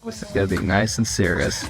This is gonna be nice and serious.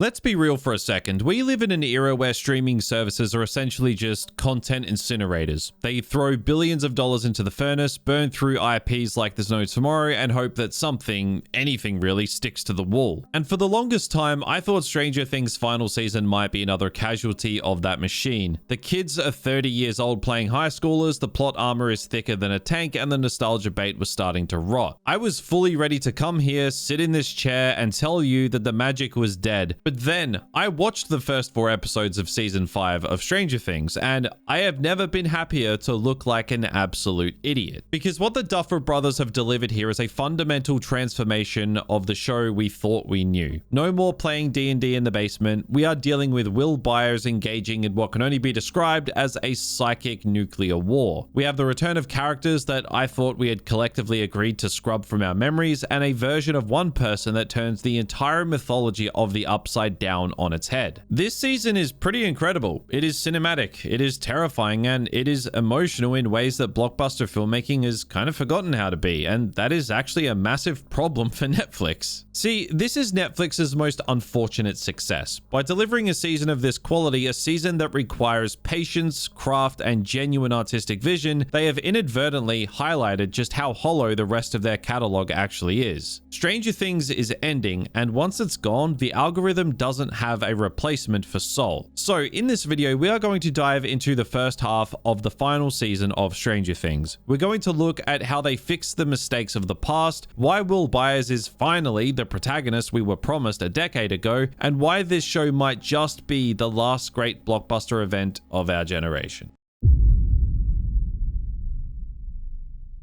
Let's be real for a second. We live in an era where streaming services are essentially just content incinerators. They throw billions of dollars into the furnace, burn through IPs like there's no tomorrow, and hope that something, anything really, sticks to the wall. And for the longest time, I thought Stranger Things' final season might be another casualty of that machine. The kids are 30 years old playing high schoolers, the plot armor is thicker than a tank, and the nostalgia bait was starting to rot. I was fully ready to come here, sit in this chair, and tell you that the magic was dead. But then, I watched the first 4 episodes of season 5 of Stranger Things, and I have never been happier to look like an absolute idiot. Because what the Duffer Brothers have delivered here is a fundamental transformation of the show we thought we knew. No more playing D&D in the basement, we are dealing with Will Byers engaging in what can only be described as a psychic nuclear war. We have the return of characters that I thought we had collectively agreed to scrub from our memories, and a version of one person that turns the entire mythology of the Upside Down on its head. This season is pretty incredible. It is cinematic, it is terrifying, and it is emotional in ways that blockbuster filmmaking has kind of forgotten how to be, and that is actually a massive problem for Netflix. See, this is Netflix's most unfortunate success. By delivering a season of this quality, a season that requires patience, craft, and genuine artistic vision, they have inadvertently highlighted just how hollow the rest of their catalog actually is. Stranger Things is ending, and once it's gone, the algorithm doesn't have a replacement for Soul. So in this video, we are going to dive into the first half of the final season of Stranger Things. We're going to look at how they fixed the mistakes of the past, why Will Byers is finally the protagonist we were promised a decade ago, and why this show might just be the last great blockbuster event of our generation.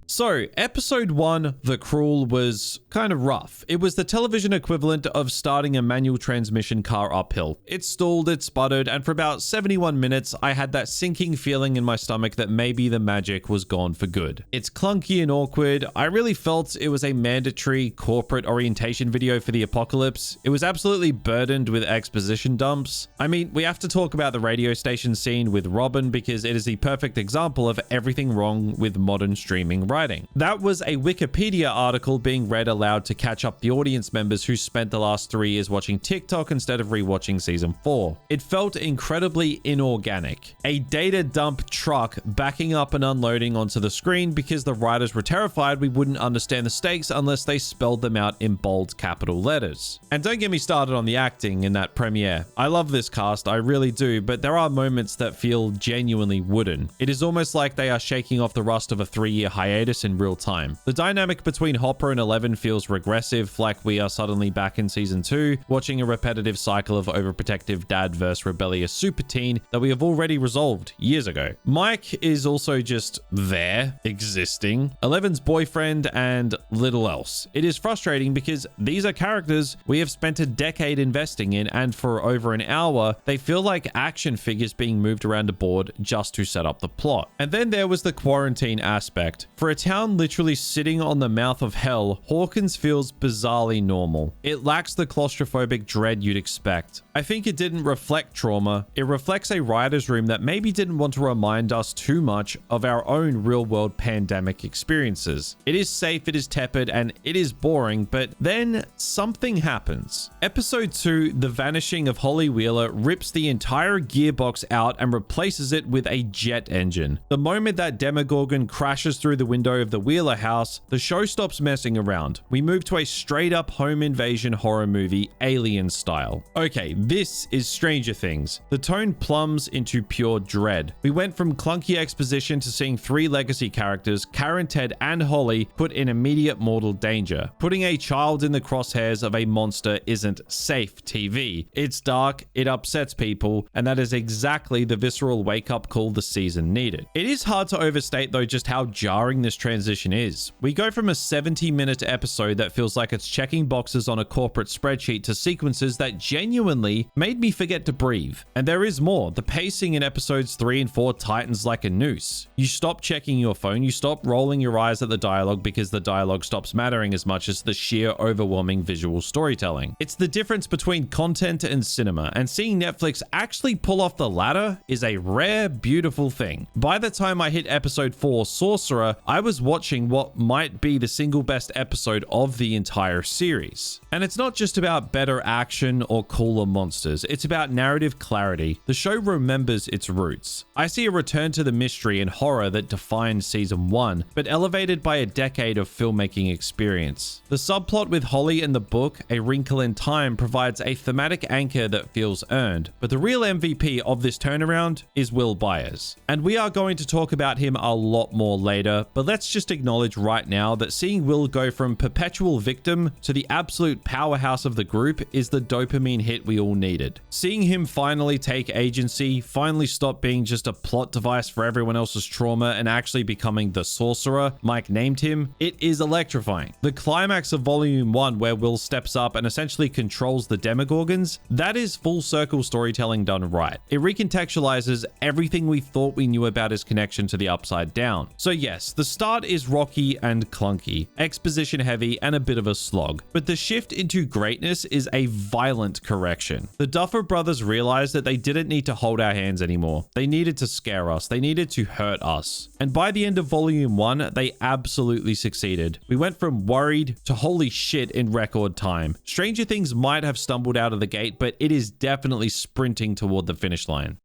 So, episode 1, The Cruel, was kind of rough. It was the television equivalent of starting a manual transmission car uphill. It stalled, it sputtered, and for about 71 minutes, I had that sinking feeling in my stomach that maybe the magic was gone for good. It's clunky and awkward. I really felt it was a mandatory corporate orientation video for the apocalypse. It was absolutely burdened with exposition dumps. I mean, we have to talk about the radio station scene with Robin because it is the perfect example of everything wrong with modern streaming writing. That was a Wikipedia article being read aloud to catch up the audience members who spent the last 3 years watching TikTok instead of rewatching season 4. It felt incredibly inorganic. A data dump truck backing up and unloading onto the screen because the writers were terrified we wouldn't understand the stakes unless they spelled them out in bold capital letters. And don't get me started on the acting in that premiere. I love this cast, I really do, but there are moments that feel genuinely wooden. It is almost like they are shaking off the rust of a 3-year hiatus in real time. The dynamic between Hopper and Eleven feels regressive, like we are suddenly back in season 2, watching a repetitive cycle of overprotective dad versus rebellious super teen that we have already resolved years ago. Mike is also just there, existing, Eleven's boyfriend, and little else. It is frustrating because these are characters we have spent a decade investing in, and for over an hour, they feel like action figures being moved around a board just to set up the plot. And then there was the quarantine aspect. For a town literally sitting on the mouth of hell, Hawkins feels bizarrely normal. It lacks the claustrophobic dread you'd expect. I think it didn't reflect trauma. It reflects a writer's room that maybe didn't want to remind us too much of our own real-world pandemic experiences. It is safe, it is tepid, and it is boring, but then something happens. Episode 2, The Vanishing of Holly Wheeler, rips the entire gearbox out and replaces it with a jet engine. The moment that Demogorgon crashes through the window of the Wheeler house, the show stops messing around. We move to a straight up home invasion horror movie, Alien style. Okay, this is Stranger Things. The tone plumbs into pure dread. We went from clunky exposition to seeing 3 legacy characters, Karen, Ted, and Holly, put in immediate mortal danger. Putting a child in the crosshairs of a monster isn't safe TV. It's dark, it upsets people, and that is exactly the visceral wake-up call the season needed. It is hard to overstate though just how jarring this transition is. We go from a 70-minute episode that feels like it's checking boxes on a corporate spreadsheet to sequences that genuinely made me forget to breathe. And there is more. The pacing in episodes 3 and 4 tightens like a noose. You stop checking your phone, you stop rolling your eyes at the dialogue because the dialogue stops mattering as much as the sheer overwhelming visual storytelling. It's the difference between content and cinema, and seeing Netflix actually pull off the latter is a rare, beautiful thing. By the time I hit episode 4, Sorcerer, I I was watching what might be the single best episode of the entire series. And it's not just about better action or cooler monsters, it's about narrative clarity. The show remembers its roots. I see a return to the mystery and horror that defined season 1, but elevated by a decade of filmmaking experience. The subplot with Holly in the book, A Wrinkle in Time, provides a thematic anchor that feels earned, but the real MVP of this turnaround is Will Byers. And we are going to talk about him a lot more later, but let's just acknowledge right now that seeing Will go from perpetual victim to the absolute powerhouse of the group is the dopamine hit we all needed. Seeing him finally take agency, finally stop being just a plot device for everyone else's trauma and actually becoming the sorcerer Mike named him, it is electrifying. The climax of Volume 1, where Will steps up and essentially controls the Demogorgons, that is full circle storytelling done right. It recontextualizes everything we thought we knew about his connection to the Upside Down. So yes, the start is rocky and clunky, exposition heavy and a bit of a slog, but the shift into greatness is a violent correction. The Duffer Brothers realized that they didn't need to hold our hands anymore. They needed to scare us. They needed to hurt us. And by the end of Volume 1, they absolutely succeeded. We went from worried to holy shit in record time. Stranger Things might have stumbled out of the gate, but it is definitely sprinting toward the finish line.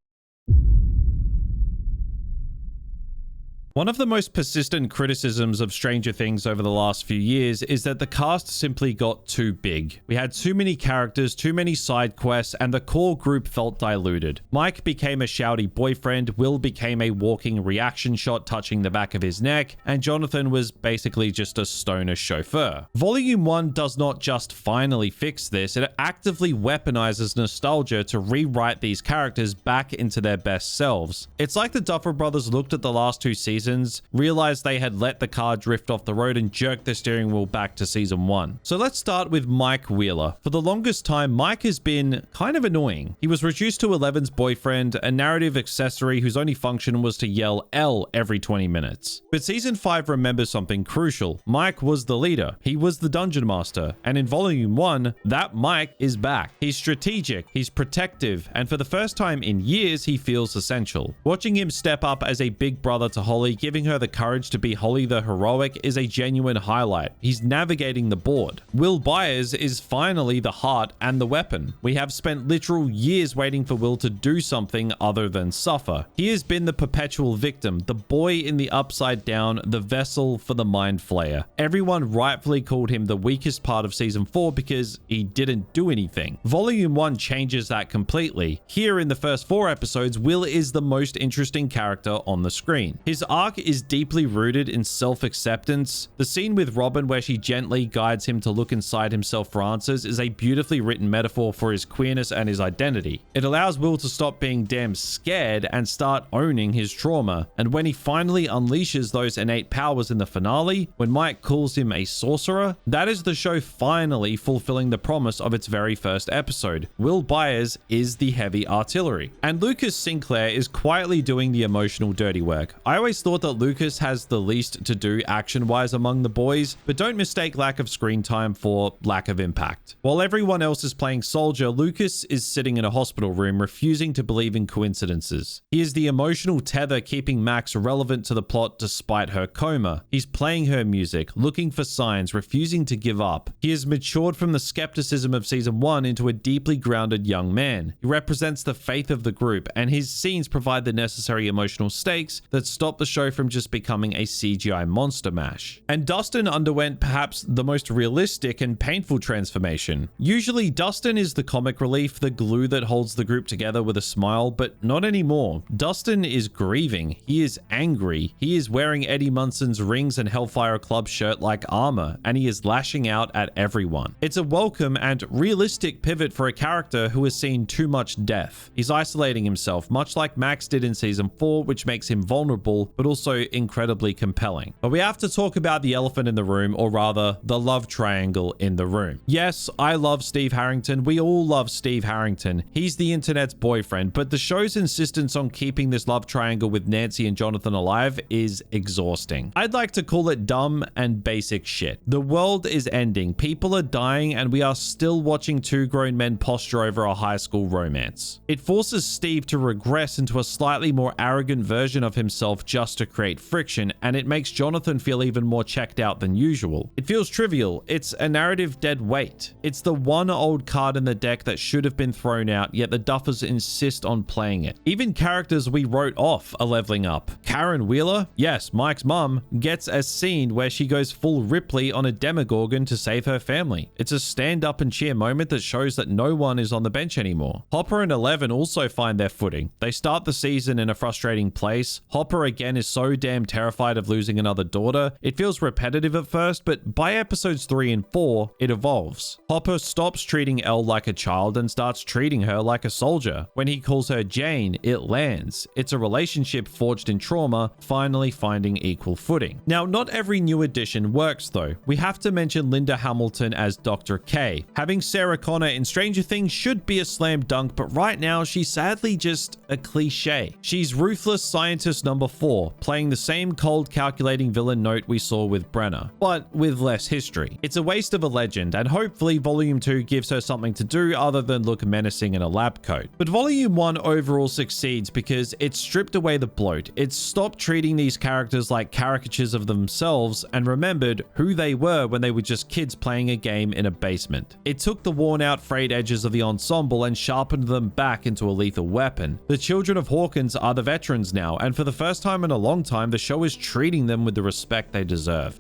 One of the most persistent criticisms of Stranger Things over the last few years is that the cast simply got too big. We had too many characters, too many side quests, and the core group felt diluted. Mike became a shouty boyfriend, Will became a walking reaction shot touching the back of his neck, and Jonathan was basically just a stoner chauffeur. Volume 1 does not just finally fix this, it actively weaponizes nostalgia to rewrite these characters back into their best selves. It's like the Duffer Brothers looked at the last two seasons, realized they had let the car drift off the road and jerked the steering wheel back to season 1. So let's start with Mike Wheeler. For the longest time, Mike has been kind of annoying. He was reduced to Eleven's boyfriend, a narrative accessory whose only function was to yell L every 20 minutes. But season 5 remembers something crucial. Mike was the leader. He was the dungeon master. And in volume 1, that Mike is back. He's strategic, he's protective, and for the first time in years, he feels essential. Watching him step up as a big brother to Holly, giving her the courage to be Holly the heroic, is a genuine highlight. He's navigating the board. Will Byers is finally the heart and the weapon. We have spent literal years waiting for Will to do something other than suffer. He has been the perpetual victim, the boy in the Upside Down, the vessel for the Mind Flayer. Everyone rightfully called him the weakest part of season 4 because he didn't do anything. Volume 1 changes that completely. Here in the first 4 episodes, Will is the most interesting character on the screen. His arc is deeply rooted in self-acceptance. The scene with Robin where she gently guides him to look inside himself for answers is a beautifully written metaphor for his queerness and his identity. It allows Will to stop being damn scared and start owning his trauma. And when he finally unleashes those innate powers in the finale, when Mike calls him a sorcerer, that is the show finally fulfilling the promise of its very first episode. Will Byers is the heavy artillery. And Lucas Sinclair is quietly doing the emotional dirty work. I always thought that Lucas has the least to do action-wise among the boys, but don't mistake lack of screen time for lack of impact. While everyone else is playing soldier, Lucas is sitting in a hospital room refusing to believe in coincidences. He is the emotional tether keeping Max relevant to the plot despite her coma. He's playing her music, looking for signs, refusing to give up. He has matured from the skepticism of season 1 into a deeply grounded young man. He represents the faith of the group, and his scenes provide the necessary emotional stakes that stop the show from just becoming a CGI monster mash. And Dustin underwent perhaps the most realistic and painful transformation. Usually Dustin is the comic relief, the glue that holds the group together with a smile, but not anymore. Dustin is grieving. He is angry. He is wearing Eddie Munson's Rings and Hellfire Club shirt like armor, and he is lashing out at everyone. It's a welcome and realistic pivot for a character who has seen too much death. He's isolating himself, much like Max did in season 4, which makes him vulnerable, but also incredibly compelling. But we have to talk about the elephant in the room, or rather, the love triangle in the room. Yes, I love Steve Harrington. We all love Steve Harrington. He's the internet's boyfriend, but the show's insistence on keeping this love triangle with Nancy and Jonathan alive is exhausting. I'd like to call it dumb and basic shit. The world is ending, people are dying, and we are still watching two grown men posture over a high school romance. It forces Steve to regress into a slightly more arrogant version of himself just to create friction, and it makes Jonathan feel even more checked out than usual. It feels trivial. It's a narrative dead weight. It's the one old card in the deck that should have been thrown out, yet the Duffers insist on playing it. Even characters we wrote off are leveling up. Karen Wheeler, yes, Mike's mum, gets a scene where she goes full Ripley on a Demogorgon to save her family. It's a stand up and cheer moment that shows that no one is on the bench anymore. Hopper and Eleven also find their footing. They start the season in a frustrating place. Hopper again is so damn terrified of losing another daughter. It feels repetitive at first, but by episodes 3 and 4, it evolves. Hopper stops treating Elle like a child and starts treating her like a soldier. When he calls her Jane, it lands. It's a relationship forged in trauma, finally finding equal footing. Now, not every new addition works though. We have to mention Linda Hamilton as Dr. K. Having Sarah Connor in Stranger Things should be a slam dunk, but right now she's sadly just a cliche. She's ruthless scientist number 4, playing the same cold calculating villain note we saw with Brenner, but with less history. It's a waste of a legend, and hopefully Volume 2 gives her something to do other than look menacing in a lab coat. But Volume 1 overall succeeds because it stripped away the bloat. It stopped treating these characters like caricatures of themselves and remembered who they were when they were just kids playing a game in a basement. It took the worn out frayed edges of the ensemble and sharpened them back into a lethal weapon. The children of Hawkins are the veterans now, and for the first time in a long time, the show is treating them with the respect they deserve.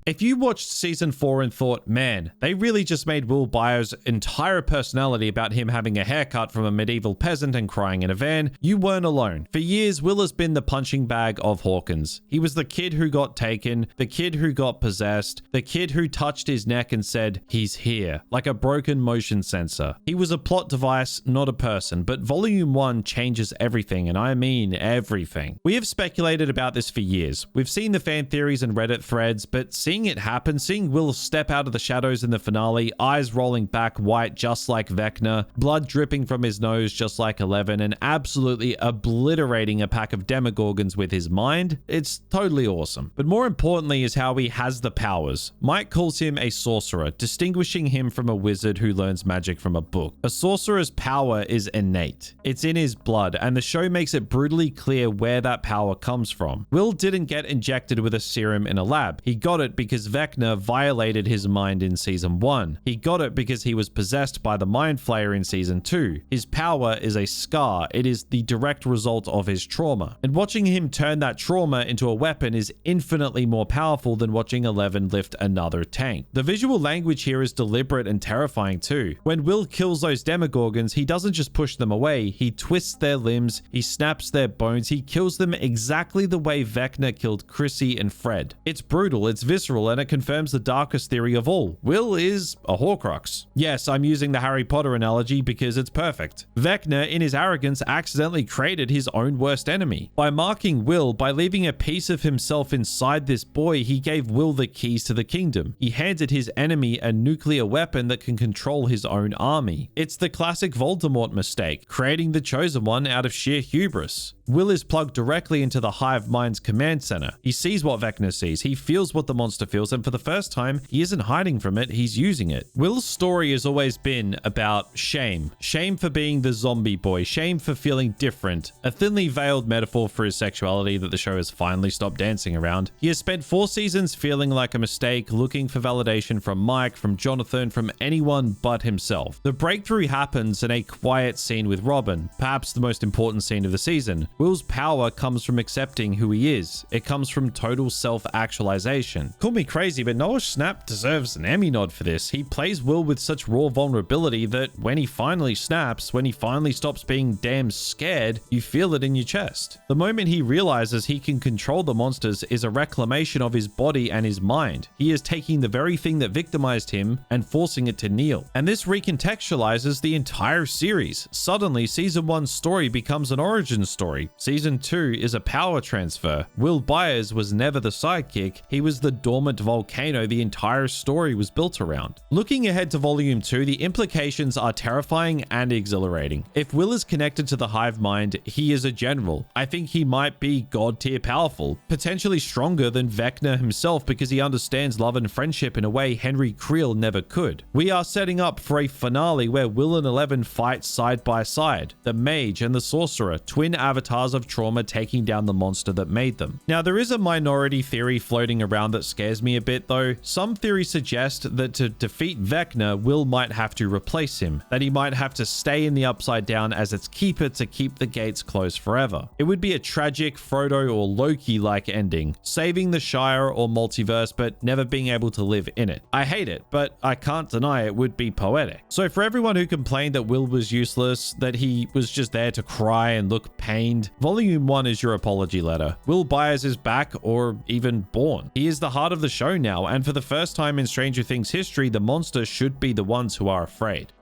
If you watched season 4 and thought, man, they really just made Will Byers' entire personality about him having a haircut from a medieval peasant and crying in a van, you weren't alone. For years, Will has been the punching bag of Hawkins. He was the kid who got taken, the kid who got possessed, the kid who touched his neck and said, he's here, like a broken motion sensor. He was a plot device, not a person, but Volume 1 changes everything, and I mean everything. We have speculated about this for years. We've seen the fan theories and Reddit threads, but seeing it happen, seeing Will step out of the shadows in the finale, eyes rolling back white just like Vecna, blood dripping from his nose just like Eleven, and absolutely obliterating a pack of Demogorgons with his mind, it's totally awesome. But more importantly is how he has the powers. Mike calls him a sorcerer, distinguishing him from a wizard who learns magic from a book. A sorcerer's power is innate. It's in his blood, and the show makes it brutally clear where that power comes from. Will didn't get injected with a serum in a lab. He got it because Vecna violated his mind in season 1. He got it because he was possessed by the Mind Flayer in season 2. His power is a scar. It is the direct result of his trauma. And watching him turn that trauma into a weapon is infinitely more powerful than watching Eleven lift another tank. The visual language here is deliberate and terrifying too. When Will kills those Demogorgons, he doesn't just push them away, he twists their limbs, he snaps their bones, he kills them exactly the way Vecna killed Chrissy and Fred. It's brutal, it's visceral, and it confirms the darkest theory of all. Will is a Horcrux. Yes, I'm using the Harry Potter analogy because it's perfect. Vecna, in his arrogance, accidentally created his own worst enemy. By marking Will, by leaving a piece of himself inside this boy, he gave Will the keys to the kingdom. He handed his enemy a nuclear weapon that can control his own army. It's the classic Voldemort mistake, creating the Chosen One out of sheer hubris. Will is plugged directly into the hive mind's command center. He sees what Vecna sees, he feels what the monster feels, and for the first time, he isn't hiding from it, he's using it. Will's story has always been about shame. Shame for being the zombie boy, shame for feeling different, a thinly veiled metaphor for his sexuality that the show has finally stopped dancing around. He has spent 4 seasons feeling like a mistake, looking for validation from Mike, from Jonathan, from anyone but himself. The breakthrough happens in a quiet scene with Robin, perhaps the most important scene of the season. Will's power comes from accepting who he is. It comes from total self-actualization. Call me crazy, but Noah Schnapp deserves an Emmy nod for this. He plays Will with such raw vulnerability that when he finally snaps, when he finally stops being damn scared, you feel it in your chest. The moment he realizes he can control the monsters is a reclamation of his body and his mind. He is taking the very thing that victimized him and forcing it to kneel. And this recontextualizes the entire series. Suddenly, season 1's story becomes an origin story. story. Season 2 is a power transfer. Will Byers was never the sidekick, he was the dormant volcano the entire story was built around. Looking ahead to Volume 2, the implications are terrifying and exhilarating. If Will is connected to the hive mind, he is a general. I think he might be god tier powerful, potentially stronger than Vecna himself because he understands love and friendship in a way Henry Creel never could. We are setting up for a finale where Will and Eleven fight side by side, the mage and the sorcerer, twin avatars of trauma taking down the monster that made them. Now, there is a minority theory floating around that scares me a bit though. Some theories suggest that to defeat Vecna, Will might have to replace him, that he might have to stay in the Upside Down as its keeper to keep the gates closed forever. It would be a tragic Frodo or Loki-like ending, saving the Shire or multiverse but never being able to live in it. I hate it, but I can't deny it would be poetic. So for everyone who complained that Will was useless, that he was just there to cry and look pained, Volume 1 is your apology letter. Will Byers is back, or even born. He is the heart of the show now, and for the first time in Stranger Things history, the monsters should be the ones who are afraid.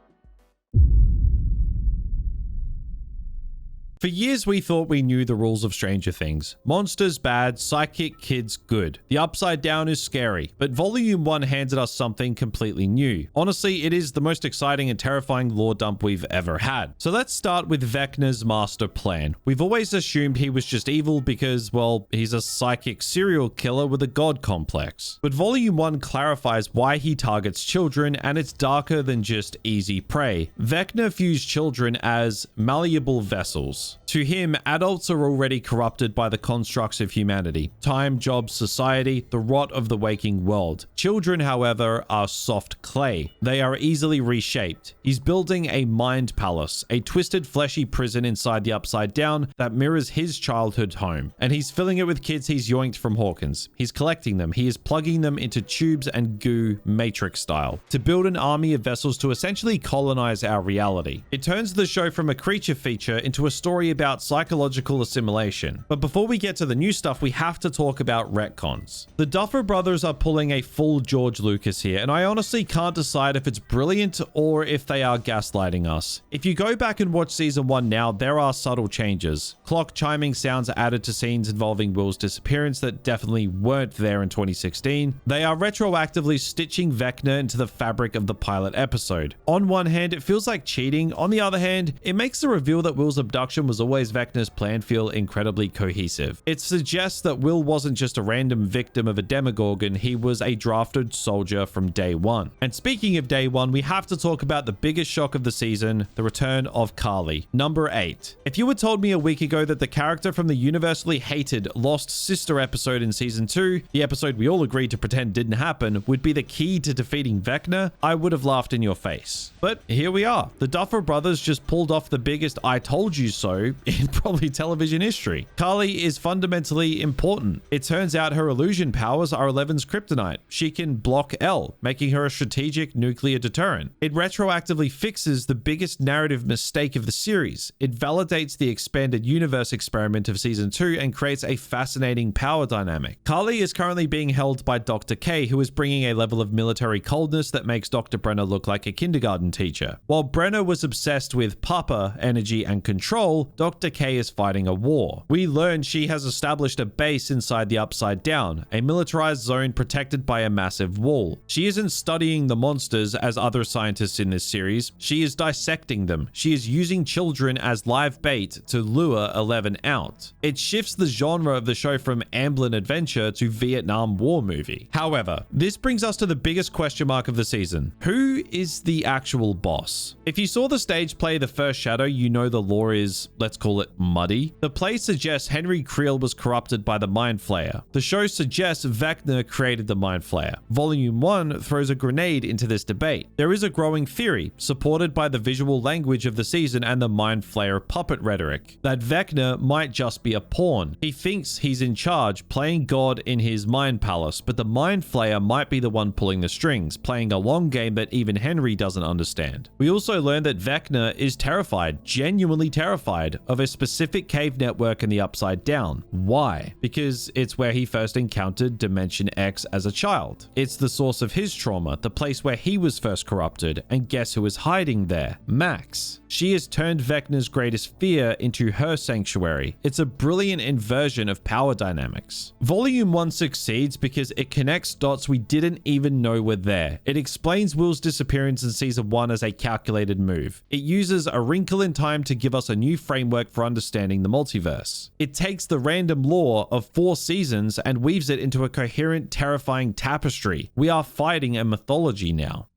For years, we thought we knew the rules of Stranger Things. Monsters bad, psychic kids good. The Upside Down is scary, but Volume 1 handed us something completely new. Honestly, it is the most exciting and terrifying lore dump we've ever had. So let's start with Vecna's master plan. We've always assumed he was just evil because, well, he's a psychic serial killer with a god complex. But Volume 1 clarifies why he targets children, and it's darker than just easy prey. Vecna views children as malleable vessels. To him, adults are already corrupted by the constructs of humanity, time, jobs, society, the rot of the waking world. Children, however, are soft clay. They are easily reshaped. He's building a mind palace, a twisted fleshy prison inside the Upside Down that mirrors his childhood home. And he's filling it with kids he's yoinked from Hawkins. He's collecting them. He is plugging them into tubes and goo, Matrix style, to build an army of vessels to essentially colonize our reality. It turns the show from a creature feature into a story about psychological assimilation. But before we get to the new stuff, we have to talk about retcons. The Duffer Brothers are pulling a full George Lucas here, and I honestly can't decide if it's brilliant or if they are gaslighting us. If you go back and watch season 1 now, there are subtle changes. Clock chiming sounds are added to scenes involving Will's disappearance that definitely weren't there in 2016. They are retroactively stitching Vecna into the fabric of the pilot episode. On one hand, it feels like cheating. On the other hand, it makes the reveal that Will's abduction was always Vecna's plan feel incredibly cohesive. It suggests that Will wasn't just a random victim of a Demogorgon, he was a drafted soldier from day one. And speaking of day one, we have to talk about the biggest shock of the season, the return of Carly. Number 8. If you had told me a week ago that the character from the universally hated Lost Sister episode in season 2, the episode we all agreed to pretend didn't happen, would be the key to defeating Vecna, I would have laughed in your face. But here we are. The Duffer Brothers just pulled off the biggest I told you so in probably television history. Carly is fundamentally important. It turns out her illusion powers are Eleven's kryptonite. She can block L, making her a strategic nuclear deterrent. It retroactively fixes the biggest narrative mistake of the series. It validates the expanded universe experiment of season 2 and creates a fascinating power dynamic. Carly is currently being held by Dr. K, who is bringing a level of military coldness that makes Dr. Brenner look like a kindergarten teacher. While Brenner was obsessed with Papa, energy, and control, Dr. K is fighting a war. We learn she has established a base inside the Upside Down, a militarized zone protected by a massive wall. She isn't studying the monsters as other scientists in this series, she is dissecting them. She is using children as live bait to lure Eleven out. It shifts the genre of the show from Amblin adventure to Vietnam War movie. However, this brings us to the biggest question mark of the season. Who is the actual boss? If you saw the stage play The First Shadow, you know the lore is, let's call it, muddy. The play suggests Henry Creel was corrupted by the Mind Flayer. The show suggests Vecna created the Mind Flayer. Volume 1 throws a grenade into this debate. There is a growing theory, supported by the visual language of the season and the Mind Flayer puppet rhetoric, that Vecna might just be a pawn. He thinks he's in charge, playing God in his mind palace, but the Mind Flayer might be the one pulling the strings, playing a long game that even Henry doesn't understand. We also learn that Vecna is terrified, genuinely terrified, of a specific cave network in the Upside Down. Why? Because it's where he first encountered Dimension X as a child. It's the source of his trauma, the place where he was first corrupted, and guess who is hiding there? Max. She has turned Vecna's greatest fear into her sanctuary. It's a brilliant inversion of power dynamics. Volume 1 succeeds because it connects dots we didn't even know were there. It explains Will's disappearance in season 1 as a calculated move. It uses a wrinkle in time to give us a new framework for understanding the multiverse. It takes the random lore of 4 seasons and weaves it into a coherent, terrifying tapestry. We are fighting a mythology now.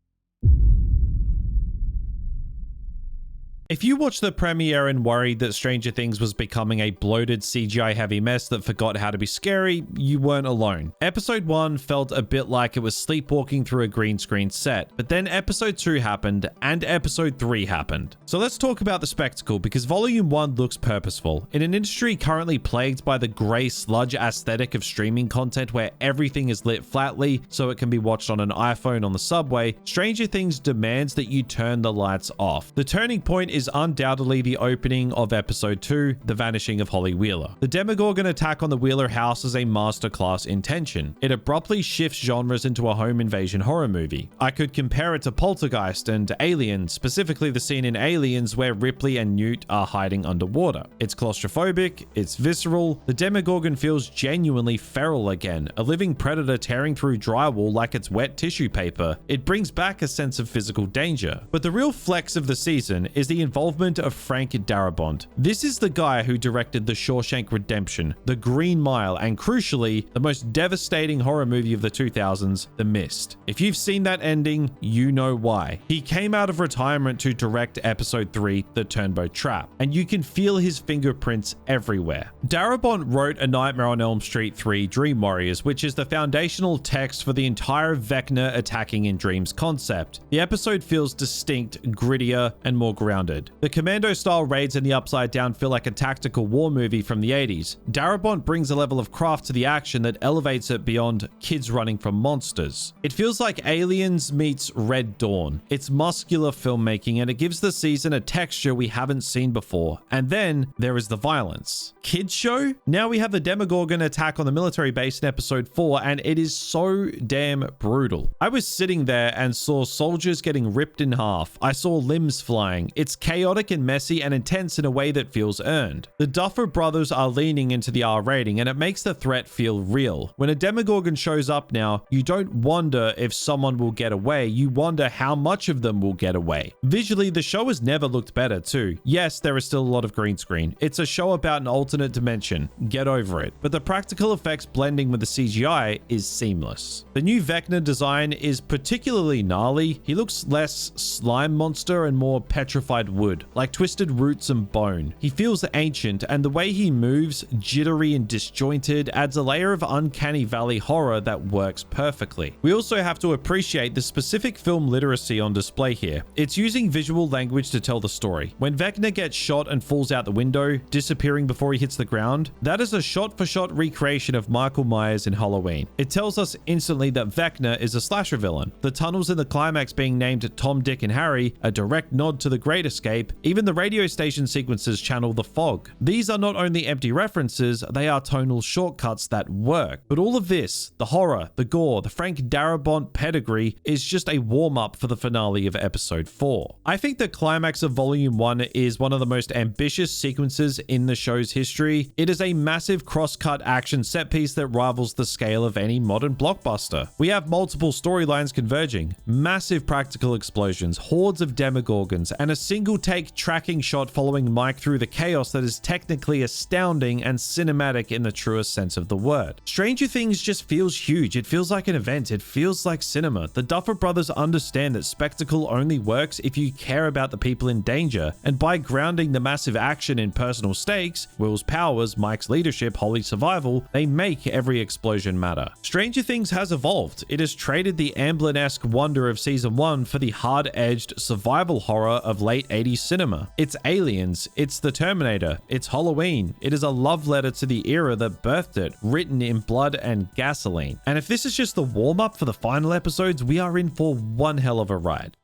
If you watched the premiere and worried that Stranger Things was becoming a bloated CGI-heavy mess that forgot how to be scary, you weren't alone. Episode 1 felt a bit like it was sleepwalking through a green screen set, but then Episode 2 happened, and Episode 3 happened. So let's talk about the spectacle, because Volume 1 looks purposeful. In an industry currently plagued by the grey sludge aesthetic of streaming content where everything is lit flatly so it can be watched on an iPhone on the subway, Stranger Things demands that you turn the lights off. The turning point is undoubtedly the opening of Episode 2, The Vanishing of Holly Wheeler. The Demogorgon attack on the Wheeler house is a masterclass in tension. It abruptly shifts genres into a home invasion horror movie. I could compare it to Poltergeist and Alien, specifically the scene in Aliens where Ripley and Newt are hiding underwater. It's claustrophobic, it's visceral, the Demogorgon feels genuinely feral again, a living predator tearing through drywall like it's wet tissue paper. It brings back a sense of physical danger. But the real flex of the season is the involvement of Frank Darabont. This is the guy who directed The Shawshank Redemption, The Green Mile, and crucially, the most devastating horror movie of the 2000s, The Mist. If you've seen that ending, you know why. He came out of retirement to direct Episode 3, The Turnbow Trap, and you can feel his fingerprints everywhere. Darabont wrote A Nightmare on Elm Street 3, Dream Warriors, which is the foundational text for the entire Vecna attacking in dreams concept. The episode feels distinct, grittier, and more grounded. The commando-style raids in the Upside Down feel like a tactical war movie from the 80s. Darabont brings a level of craft to the action that elevates it beyond kids running from monsters. It feels like Aliens meets Red Dawn. It's muscular filmmaking, and it gives the season a texture we haven't seen before. And then there is the violence. Kids show? Now we have the Demogorgon attack on the military base in Episode 4, and it is so damn brutal. I was sitting there and saw soldiers getting ripped in half. I saw limbs flying. It's chaotic and messy and intense in a way that feels earned. The Duffer Brothers are leaning into the R rating, and it makes the threat feel real. When a Demogorgon shows up now, you don't wonder if someone will get away, you wonder how much of them will get away. Visually, the show has never looked better too. Yes, there is still a lot of green screen. It's a show about an alternate dimension. Get over it. But the practical effects blending with the CGI is seamless. The new Vecna design is particularly gnarly. He looks less slime monster and more petrified wood, like twisted roots and bone. He feels ancient, and the way he moves, jittery and disjointed, adds a layer of uncanny valley horror that works perfectly. We also have to appreciate the specific film literacy on display here. It's using visual language to tell the story. When Vecna gets shot and falls out the window, disappearing before he hits the ground, that is a shot-for-shot recreation of Michael Myers in Halloween. It tells us instantly that Vecna is a slasher villain. The tunnels in the climax being named Tom, Dick, and Harry, a direct nod to The Great Escape. Even the radio station sequences channel The Fog. These are not only empty references, they are tonal shortcuts that work. But all of this, the horror, the gore, the Frank Darabont pedigree, is just a warm-up for the finale of Episode 4. I think the climax of Volume 1 is one of the most ambitious sequences in the show's history. It is a massive cross-cut action set piece that rivals the scale of any modern blockbuster. We have multiple storylines converging, massive practical explosions, hordes of Demogorgons, and a single take tracking shot following Mike through the chaos that is technically astounding and cinematic in the truest sense of the word. Stranger Things just feels huge. It feels like an event. It feels like cinema. The Duffer Brothers understand that spectacle only works if you care about the people in danger, and by grounding the massive action in personal stakes, Will's powers, Mike's leadership, Holly's survival, they make every explosion matter. Stranger Things has evolved. It has traded the Amblin-esque wonder of season 1 for the hard-edged survival horror of late 80s cinema. It's Aliens, it's The Terminator, it's Halloween. It is a love letter to the era that birthed it, written in blood and gasoline. And if this is just the warm-up for the final episodes, we are in for one hell of a ride.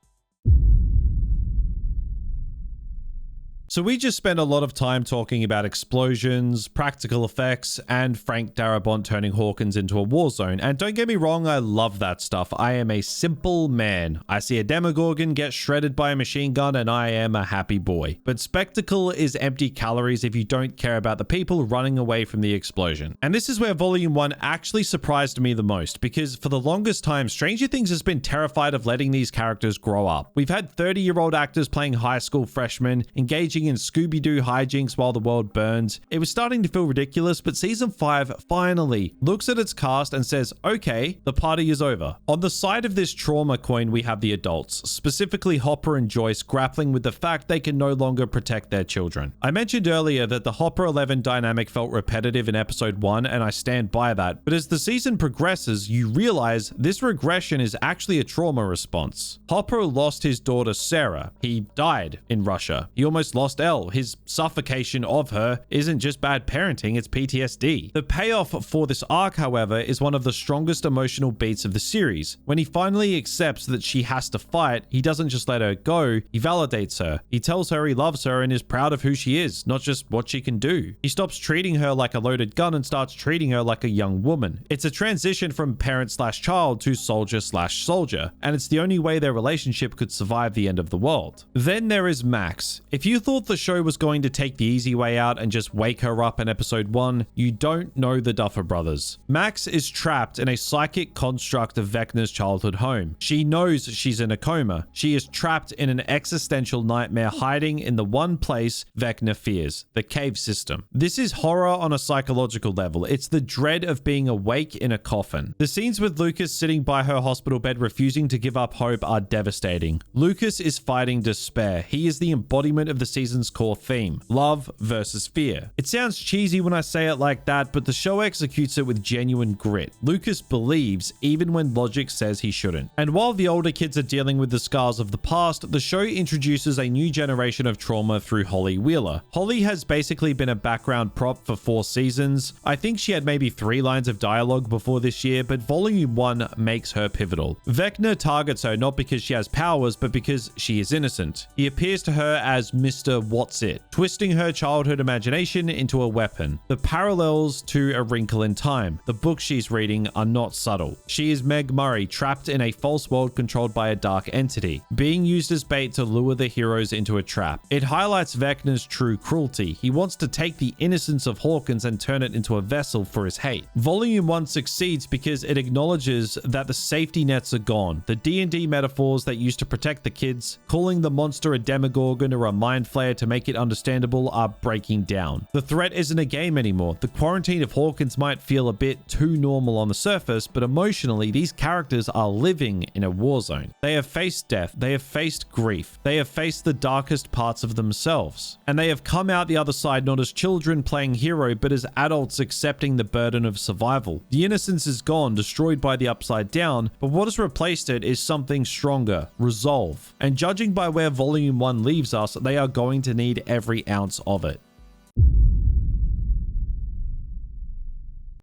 So we just spent a lot of time talking about explosions, practical effects, and Frank Darabont turning Hawkins into a war zone. And don't get me wrong, I love that stuff. I am a simple man. I see a Demogorgon get shredded by a machine gun and I am a happy boy. But spectacle is empty calories if you don't care about the people running away from the explosion. And this is where Volume 1 actually surprised me the most, because for the longest time, Stranger Things has been terrified of letting these characters grow up. We've had 30-year-old actors playing high school freshmen, engaging in Scooby-Doo hijinks while the world burns. It was starting to feel ridiculous, but season 5 finally looks at its cast and says, okay, the party is over. On the side of this trauma coin, we have the adults, specifically Hopper and Joyce, grappling with the fact they can no longer protect their children. I mentioned earlier that the Hopper-Eleven dynamic felt repetitive in episode 1, and I stand by that. But as the season progresses, you realize this regression is actually a trauma response. Hopper lost his daughter Sarah. He died in Russia. He almost lost Elle. His suffocation of her isn't just bad parenting, it's PTSD. The payoff for this arc, however, is one of the strongest emotional beats of the series. When he finally accepts that she has to fight, he doesn't just let her go, he validates her. He tells her he loves her and is proud of who she is, not just what she can do. He stops treating her like a loaded gun and starts treating her like a young woman. It's a transition from parent/child to soldier/soldier, and it's the only way their relationship could survive the end of the world. Then there is Max. If you thought the show was going to take the easy way out and just wake her up in episode 1, you don't know the Duffer Brothers. Max is trapped in a psychic construct of Vecna's childhood home. She knows she's in a coma. She is trapped in an existential nightmare hiding in the one place Vecna fears, the cave system. This is horror on a psychological level. It's the dread of being awake in a coffin. The scenes with Lucas sitting by her hospital bed refusing to give up hope are devastating. Lucas is fighting despair. He is the embodiment of the season's core theme, love versus fear. It sounds cheesy when I say it like that, but the show executes it with genuine grit. Lucas believes even when logic says he shouldn't. And while the older kids are dealing with the scars of the past, the show introduces a new generation of trauma through Holly Wheeler. Holly has basically been a background prop for 4 seasons. I think she had maybe 3 lines of dialogue before this year, but Volume 1 makes her pivotal. Vecna targets her not because she has powers, but because she is innocent. He appears to her as Mr. What's It, twisting her childhood imagination into a weapon. The parallels to A Wrinkle in Time, the book she's reading, are not subtle. She is Meg Murray, trapped in a false world controlled by a dark entity, being used as bait to lure the heroes into a trap. It highlights Vecna's true cruelty. He wants to take the innocence of Hawkins and turn it into a vessel for his hate. Volume 1 succeeds because it acknowledges that the safety nets are gone. The D&D metaphors that used to protect the kids, calling the monster a Demogorgon or a mind flayer to make it understandable, are breaking down. The threat isn't a game anymore. The quarantine of Hawkins might feel a bit too normal on the surface, but emotionally, these characters are living in a war zone. They have faced death, they have faced grief, they have faced the darkest parts of themselves, and they have come out the other side not as children playing hero, but as adults accepting the burden of survival. The innocence is gone, destroyed by the upside down, but what has replaced it is something stronger, resolve. And judging by where Volume 1 leaves us, they are going to need every ounce of it.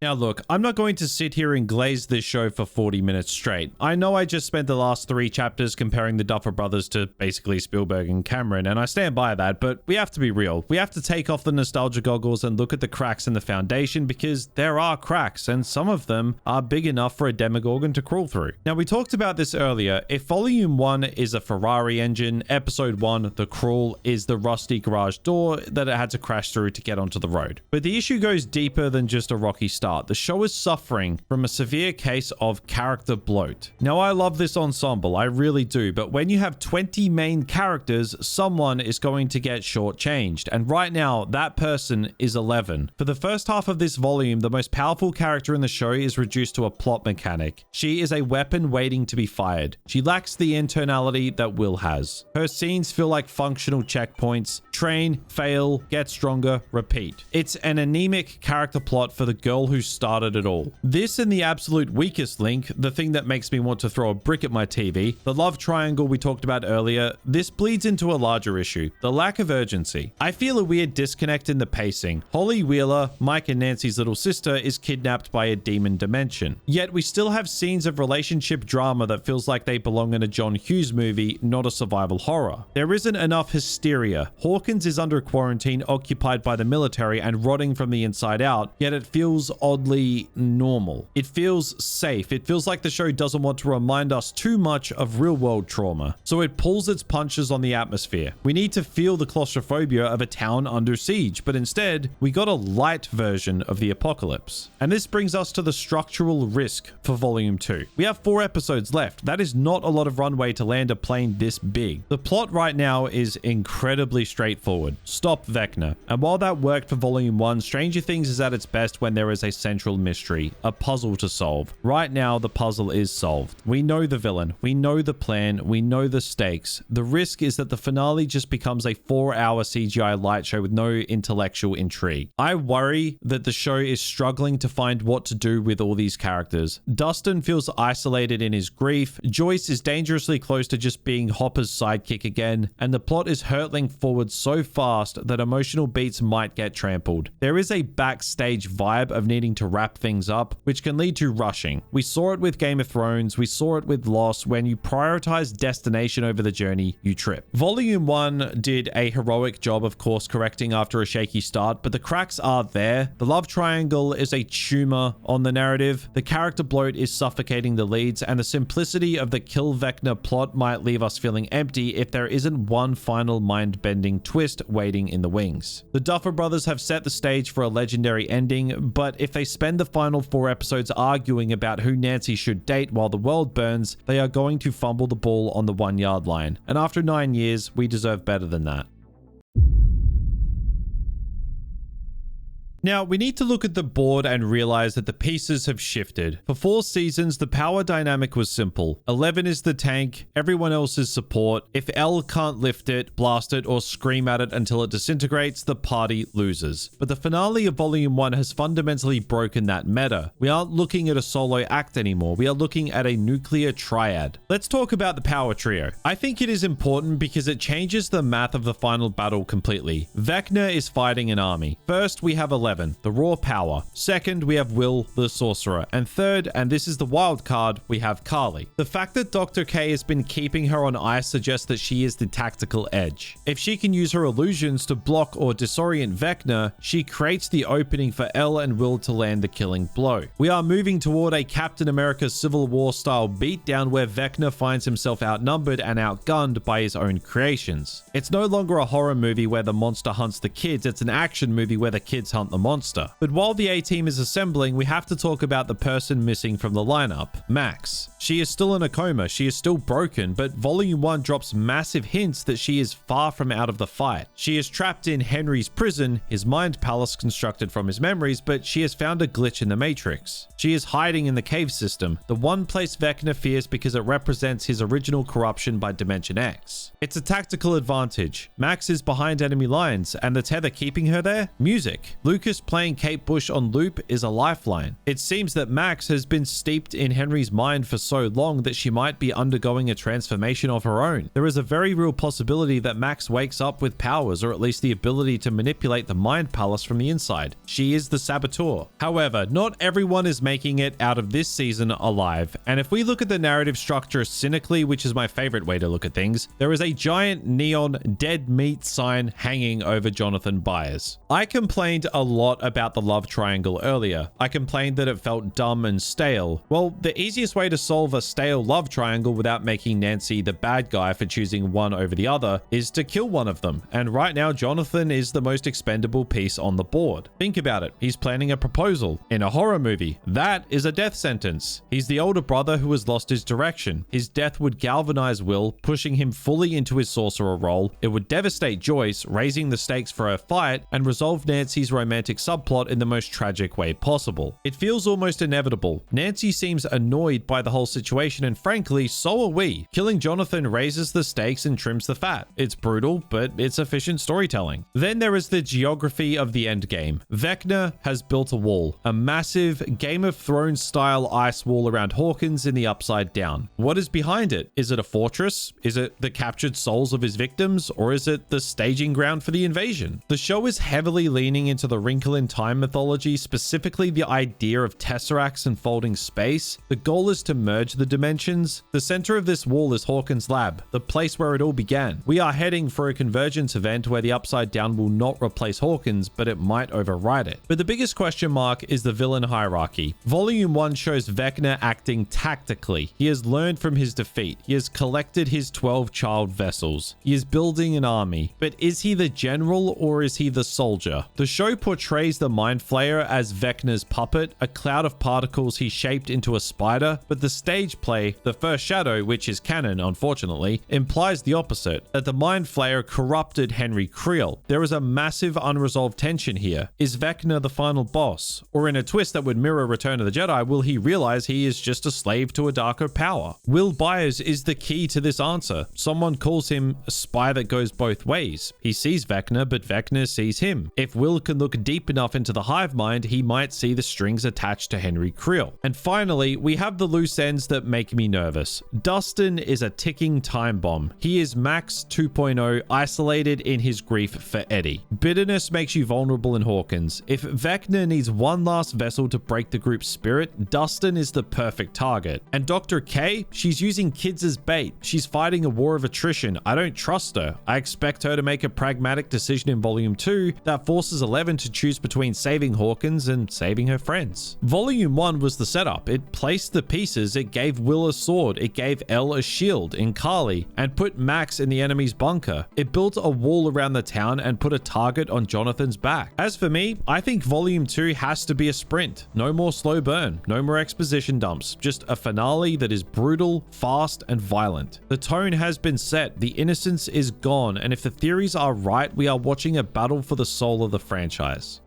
Now look, I'm not going to sit here and glaze this show for 40 minutes straight. I know I just spent the last 3 chapters comparing the Duffer Brothers to basically Spielberg and Cameron, and I stand by that, but we have to be real. We have to take off the nostalgia goggles and look at the cracks in the foundation, because there are cracks, and some of them are big enough for a Demogorgon to crawl through. Now, we talked about this earlier. If Volume 1 is a Ferrari engine, Episode 1, The Crawl, is the rusty garage door that it had to crash through to get onto the road. But the issue goes deeper than just a rocky start. The show is suffering from a severe case of character bloat. Now, I love this ensemble, I really do, but when you have 20 main characters, someone is going to get shortchanged, and right now, that person is 11. For the first half of this volume, the most powerful character in the show is reduced to a plot mechanic. She is a weapon waiting to be fired. She lacks the internality that Will has. Her scenes feel like functional checkpoints: train, fail, get stronger, repeat. It's an anemic character plot for the girl who who started it all. This and the absolute weakest link, the thing that makes me want to throw a brick at my TV, the love triangle we talked about earlier, this bleeds into a larger issue, the lack of urgency. I feel a weird disconnect in the pacing. Holly Wheeler, Mike and Nancy's little sister, is kidnapped by a demon dimension. Yet we still have scenes of relationship drama that feels like they belong in a John Hughes movie, not a survival horror. There isn't enough hysteria. Hawkins is under quarantine, occupied by the military and rotting from the inside out, yet it feels oddly normal. It feels safe. It feels like the show doesn't want to remind us too much of real-world trauma, so it pulls its punches on the atmosphere. We need to feel the claustrophobia of a town under siege, but instead, we got a light version of the apocalypse. And this brings us to the structural risk for Volume 2. We have 4 episodes left. That is not a lot of runway to land a plane this big. The plot right now is incredibly straightforward. Stop Vecna. And while that worked for Volume 1, Stranger Things is at its best when there is a central mystery, a puzzle to solve. Right now, the puzzle is solved. We know the villain, we know the plan, we know the stakes. The risk is that the finale just becomes a 4-hour CGI light show with no intellectual intrigue. I worry that the show is struggling to find what to do with all these characters. Dustin feels isolated in his grief, Joyce is dangerously close to just being Hopper's sidekick again, and the plot is hurtling forward so fast that emotional beats might get trampled. There is a backstage vibe of needing to wrap things up, which can lead to rushing. We saw it with Game of Thrones, we saw it with Lost. When you prioritize destination over the journey, you trip. Volume 1 did a heroic job of course correcting after a shaky start, but the cracks are there. The love triangle is a tumor on the narrative, the character bloat is suffocating the leads, and the simplicity of the Kill Vecna plot might leave us feeling empty if there isn't one final mind-bending twist waiting in the wings. The Duffer Brothers have set the stage for a legendary ending, but if they spend the final 4 episodes arguing about who Nancy should date while the world burns, they are going to fumble the ball on the 1-yard line. And after 9 years, we deserve better than that. Now, we need to look at the board and realize that the pieces have shifted. For 4 seasons, the power dynamic was simple. 11 is the tank, everyone else is support. If L can't lift it, blast it, or scream at it until it disintegrates, the party loses. But the finale of Volume 1 has fundamentally broken that meta. We aren't looking at a solo act anymore, we are looking at a nuclear triad. Let's talk about the power trio. I think it is important because it changes the math of the final battle completely. Vecna is fighting an army. First, we have 11. The raw power. Second, we have Will, the sorcerer. And third, and this is the wild card, we have Carly. The fact that Dr. K has been keeping her on ice suggests that she is the tactical edge. If she can use her illusions to block or disorient Vecna, she creates the opening for Elle and Will to land the killing blow. We are moving toward a Captain America Civil War style beatdown where Vecna finds himself outnumbered and outgunned by his own creations. It's no longer a horror movie where the monster hunts the kids, it's an action movie where the kids hunt the monster. But while the A-team is assembling, we have to talk about the person missing from the lineup, Max. She is still in a coma, she is still broken, but Volume 1 drops massive hints that she is far from out of the fight. She is trapped in Henry's prison, his mind palace constructed from his memories, but she has found a glitch in the Matrix. She is hiding in the cave system, the one place Vecna fears because it represents his original corruption by Dimension X. It's a tactical advantage. Max is behind enemy lines, and the tether keeping her there? Music. Lucas playing Kate Bush on loop is a lifeline. It seems that Max has been steeped in Henry's mind for so long that she might be undergoing a transformation of her own. There is a very real possibility that Max wakes up with powers, or at least the ability to manipulate the mind palace from the inside. She is the saboteur. However, not everyone is making it out of this season alive, and if we look at the narrative structure cynically, which is my favorite way to look at things, there is a giant neon dead meat sign hanging over Jonathan Byers. I complained a lot about the love triangle earlier. I complained that it felt dumb and stale. Well, the easiest way to solve a stale love triangle without making Nancy the bad guy for choosing one over the other is to kill one of them. And right now, Jonathan is the most expendable piece on the board. Think about it. He's planning a proposal. In a horror movie, that is a death sentence. He's the older brother who has lost his direction. His death would galvanize Will, pushing him fully into his sorcerer role. It would devastate Joyce, raising the stakes for her fight, and resolve Nancy's romantic romantic subplot in the most tragic way possible. It feels almost inevitable. Nancy seems annoyed by the whole situation, and frankly, so are we. Killing Jonathan raises the stakes and trims the fat. It's brutal, but it's efficient storytelling. Then there is the geography of the endgame. Vecna has built a wall, a massive Game of Thrones style ice wall around Hawkins in the Upside Down. What is behind it? Is it a fortress? Is it the captured souls of his victims? Or is it the staging ground for the invasion? The show is heavily leaning into the Wrinkle in Time mythology, specifically the idea of tesseracts and folding space. The goal is to merge the dimensions. The center of this wall is Hawkins' lab, the place where it all began. We are heading for a convergence event where the Upside Down will not replace Hawkins, but it might override it. But the biggest question mark is the villain hierarchy. Volume 1 shows Vecna acting tactically. He has learned from his defeat. He has collected his 12 child vessels. He is building an army. But is he the general or is he the soldier? The show portrays the Mind Flayer as Vecna's puppet, a cloud of particles he shaped into a spider, but the stage play, The First Shadow, which is canon unfortunately, implies the opposite, that the Mind Flayer corrupted Henry Creel. There is a massive unresolved tension here. Is Vecna the final boss? Or in a twist that would mirror Return of the Jedi, will he realize he is just a slave to a darker power? Will Byers is the key to this answer. Someone calls him a spy that goes both ways. He sees Vecna, but Vecna sees him. If Will can look deep enough into the hive mind, he might see the strings attached to Henry Creel. And finally, we have the loose ends that make me nervous. Dustin is a ticking time bomb. He is Max 2.0, isolated in his grief for Eddie. Bitterness makes you vulnerable in Hawkins. If Vecna needs one last vessel to break the group's spirit, Dustin is the perfect target. And Dr. K, she's using kids as bait. She's fighting a war of attrition. I don't trust her. I expect her to make a pragmatic decision in Volume 2 that forces Eleven to choose between saving Hawkins and saving her friends. Volume 1 was the setup. It placed the pieces. It gave Will a sword. It gave Elle a shield in Carly and put Max in the enemy's bunker. It built a wall around the town and put a target on Jonathan's back. As for me, I think Volume 2 has to be a sprint. No more slow burn. No more exposition dumps. Just a finale that is brutal, fast, and violent. The tone has been set. The innocence is gone. And if the theories are right, we are watching a battle for the soul of the franchise.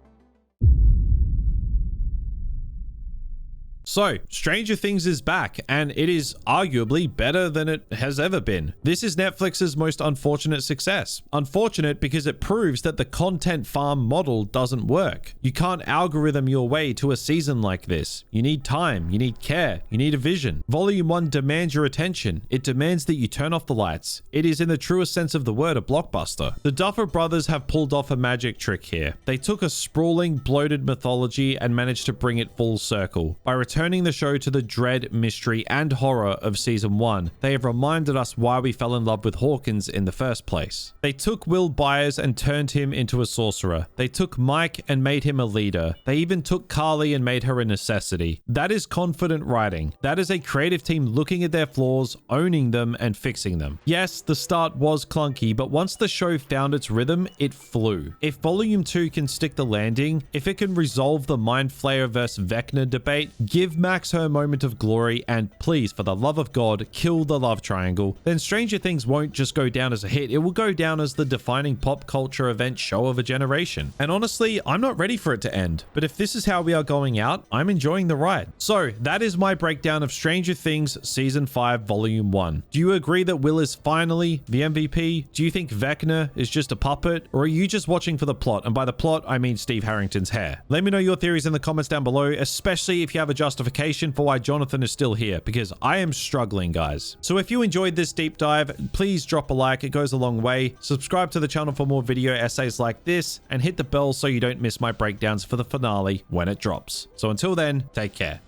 So, Stranger Things is back, and it is arguably better than it has ever been. This is Netflix's most unfortunate success. Unfortunate because it proves that the content farm model doesn't work. You can't algorithm your way to a season like this. You need time, you need care, you need a vision. Volume 1 demands your attention. It demands that you turn off the lights. It is in the truest sense of the word a blockbuster. The Duffer Brothers have pulled off a magic trick here. They took a sprawling, bloated mythology and managed to bring it full circle. By returning the show to the dread, mystery, and horror of season 1, they have reminded us why we fell in love with Hawkins in the first place. They took Will Byers and turned him into a sorcerer. They took Mike and made him a leader. They even took Carly and made her a necessity. That is confident writing. That is a creative team looking at their flaws, owning them, and fixing them. Yes, the start was clunky, but once the show found its rhythm, it flew. If Volume 2 can stick the landing, if it can resolve the Mind Flayer vs. Vecna debate, give Max her moment of glory, and please, for the love of God, kill the love triangle, then Stranger Things won't just go down as a hit, it will go down as the defining pop culture event show of a generation. And honestly, I'm not ready for it to end, but if this is how we are going out, I'm enjoying the ride. So that is my breakdown of Stranger Things Season 5 Volume 1. Do you agree that Will is finally the MVP? Do you think Vecna is just a puppet? Or are you just watching for the plot? And by the plot, I mean Steve Harrington's hair. Let me know your theories in the comments down below, especially if you have a justification for why Jonathan is still here, because I am struggling, guys. So if you enjoyed this deep dive, please drop a like. It goes a long way. Subscribe to the channel for more video essays like this, and hit the bell so you don't miss my breakdowns for the finale when it drops. So until then, take care.